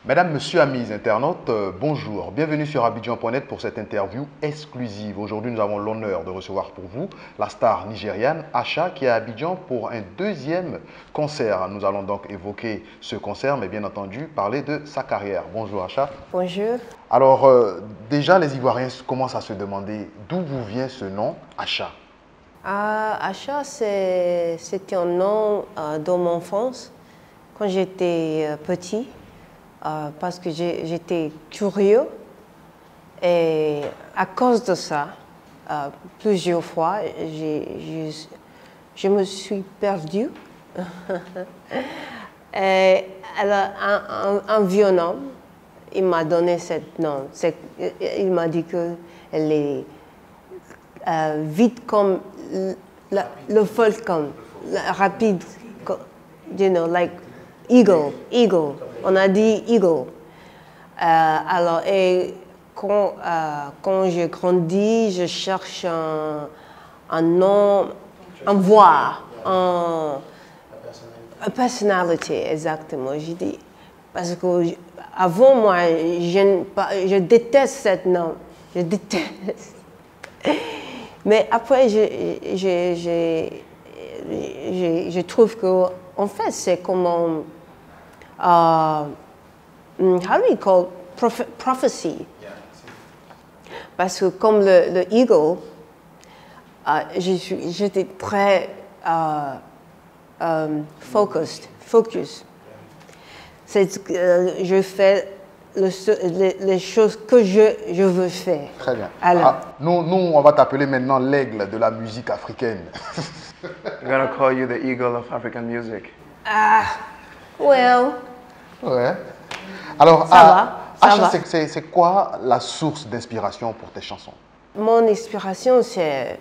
Mesdames, Messieurs, amis internautes, bonjour. Bienvenue sur Abidjan.net pour cette interview exclusive. Aujourd'hui, nous avons l'honneur de recevoir pour vous la star nigériane Asha qui est à Abidjan pour un deuxième concert. Nous allons donc évoquer ce concert, mais bien entendu parler de sa carrière. Bonjour Asha. Bonjour. Alors, déjà, les Ivoiriens commencent à se demander d'où vous vient ce nom Asha. Asha, c'était un nom de mon enfance quand j'étais petit. Parce que j'étais curieux et à cause de ça, plusieurs fois, je me suis perdue. Et alors, un vieux homme, il m'a donné ce nom. Il m'a dit qu'elle est vite comme le falcon, rapide, you know, like eagle. On a dit eagle. Alors, et quand j'ai grandi, je cherche un nom, un voix, une personnalité, exactement. J'ai dit, parce que avant moi, je déteste ce nom. Je déteste. Mais après, je trouve que, en fait, c'est comme how do we call prophecy? Parce que comme le eagle, j'étais très focus. Je fais les choses que je veux faire. Très bien. Alors, nous, on va t'appeler maintenant l'aigle de la musique africaine. I'm gonna call you the eagle of African music. Well. Ouais. Alors, ça va. C'est quoi la source d'inspiration pour tes chansons? Mon inspiration, c'est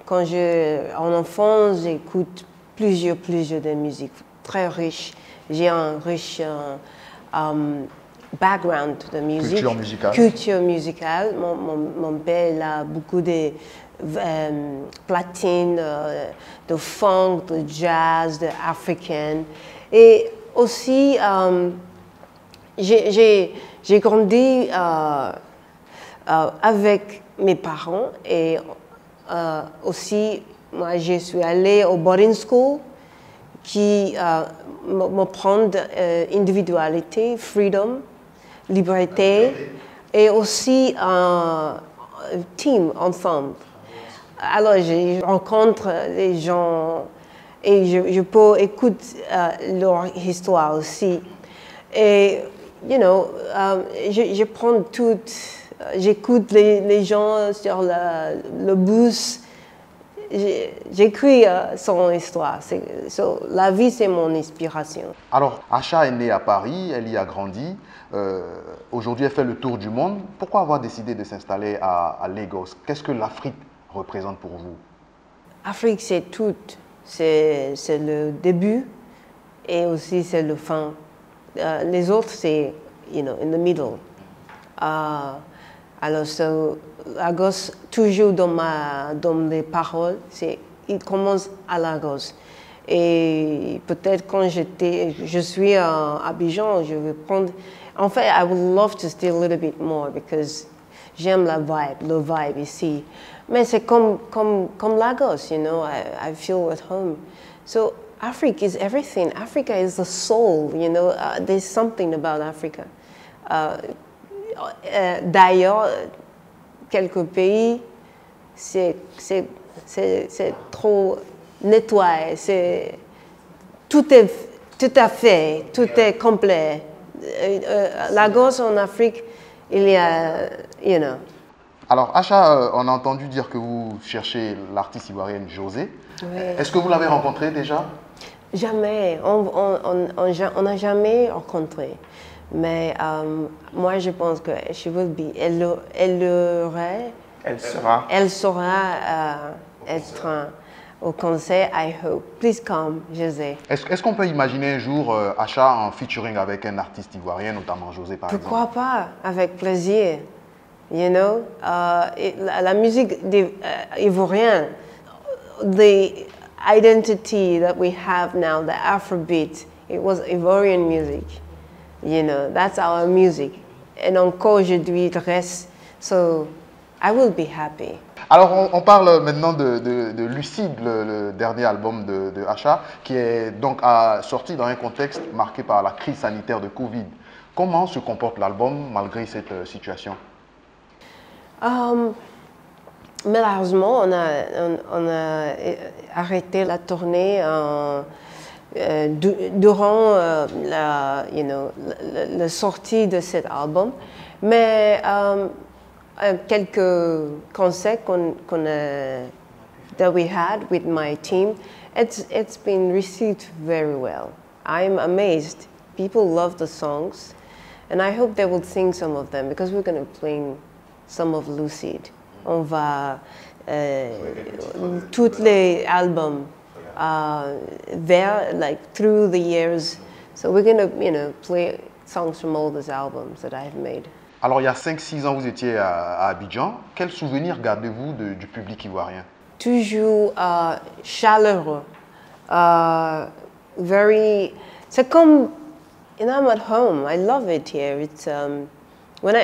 quand en enfance, j'écoute plusieurs de musiques très riches. J'ai un riche background de musique. Culture musicale. Mon père il a beaucoup de platines, de funk, de jazz, de africaine. Et aussi, j'ai grandi avec mes parents et aussi, moi, je suis allée au boarding school qui me prend individualité, freedom, liberté et aussi team ensemble. Alors, je rencontre les gens et je peux écouter leur histoire aussi. Et, you know, je prends tout, j'écoute les gens sur le bus, j'écris son histoire. La vie, c'est mon inspiration. Alors, Asha est née à Paris, elle y a grandi. Aujourd'hui, elle fait le tour du monde. Pourquoi avoir décidé de s'installer à Lagos? Qu'est-ce que l'Afrique représente pour vous? L'Afrique, c'est tout. C'est le début et aussi c'est le fin. Les autres, c'est, you know, in the middle. Alors, Lagos, toujours dans les paroles, il commence à Lagos. Et peut-être quand je suis à Abidjan, je vais prendre... En fait, I would love to stay a little bit more because j'aime le vibe ici. Mais c'est comme Lagos, you know, I feel at home. So Africa is everything. Africa is the soul, you know. There's something about Africa. D'ailleurs, quelques pays, c'est trop nettoyé. Tout est complet. Lagos en Afrique, il y a, you know. Alors, Asha, on a entendu dire que vous cherchez l'artiste ivoirienne José. Oui. Est-ce que vous l'avez rencontrée déjà? Jamais. On n'a jamais rencontré. Mais moi, je pense que elle saura être au concert. I hope. Please come, José. Est-ce qu'on peut imaginer un jour Asha en featuring avec un artiste ivoirien, notamment José par exemple? Pourquoi pas? Avec plaisir. You know, la musique ivoirienne, the identity that we have now, the Afrobeat, It was Ivorian music. You know, that's our music. And encore aujourd'hui, il reste. So I will be happy. Alors, on parle maintenant de Lucide, le dernier album de Asha, qui est donc sorti dans un contexte marqué par la crise sanitaire de Covid. Comment se comporte l'album malgré cette situation? Malheureusement, on a arrêté la tournée durant la sortie de cet album. Mais quelques concerts that we had with my team, it's been received very well. I'm amazed. People love the songs, and I hope they will sing some of them because we're going to play some of Lucide. On va tous les albums through the years. So we're going to play songs from all those albums that I've made. Alors, il y a 5-6 ans, vous étiez à Abidjan. Quel souvenir gardez-vous du public ivoirien? Toujours chaleureux. C'est comme, I'm at home. I love it here. It's when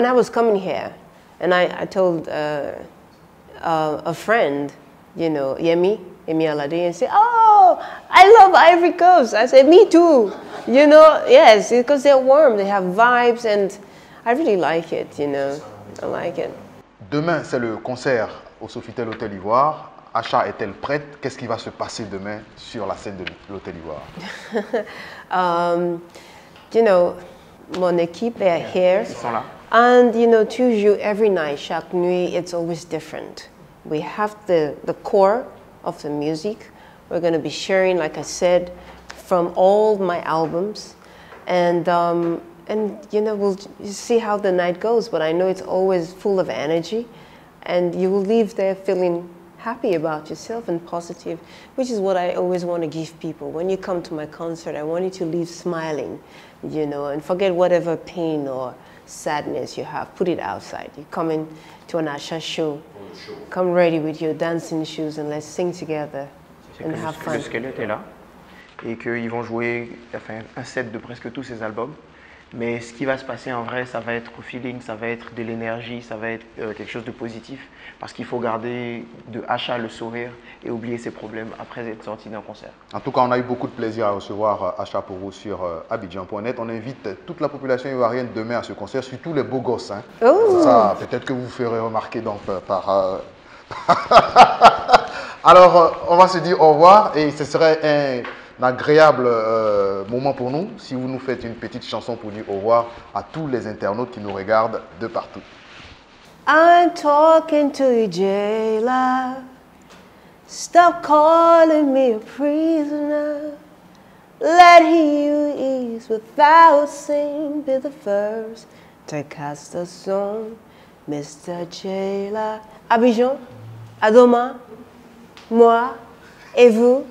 I was coming here, and I told a friend, Yemi Alade, and said, "Oh, I love Ivory Coast." I said, "Me too." Yes, because they're warm, they have vibes, and I really like it, I like it. Demain, c'est le concert au Sofitel Hôtel Ivoire. Asha est-elle prête? Qu'est-ce qui va se passer demain sur la scène de l'Hôtel Ivoire? Mon équipe est here. Ils sont là. And, toujours, every night, chaque nuit, it's always different. We have the core of the music. We're going to be sharing, like I said, from all my albums. And we'll see how the night goes. But I know it's always full of energy. And you will leave there feeling happy about yourself and positive, which is what I always want to give people. When you come to my concert, I want you to leave smiling, and forget whatever pain or sadness you have. Put it outside. You come in to an Asha show. Come ready with your dancing shoes and let's sing together and have fun. Le Squelette est là et qu'ils vont jouer un set de presque tous ces albums. Mais ce qui va se passer en vrai, ça va être au feeling, ça va être de l'énergie, ça va être quelque chose de positif. Parce qu'il faut garder de Asha le sourire et oublier ses problèmes après être sorti d'un concert. En tout cas, on a eu beaucoup de plaisir à recevoir Asha pour vous sur Abidjan.net. On invite toute la population ivoirienne demain à ce concert, surtout les beaux gosses. Hein. Oh. Ça, peut-être que vous ferez remarquer donc par... Alors, on va se dire au revoir et ce serait un agréable moment pour nous si vous nous faites une petite chanson pour dire au revoir à tous les internautes qui nous regardent de partout. I'm talking to you, jailer. Stop calling me a prisoner. Let he who is without sin be the first to cast a stone, Mr. Jailer. Abidjan, à demain, moi et vous.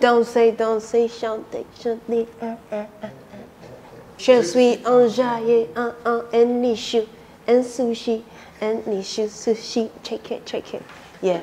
Dansez, dansez, chantez, chantez. Je suis enjaillé, un nichou, un sushi, un nichou, sushi. Check it, check it. Yeah.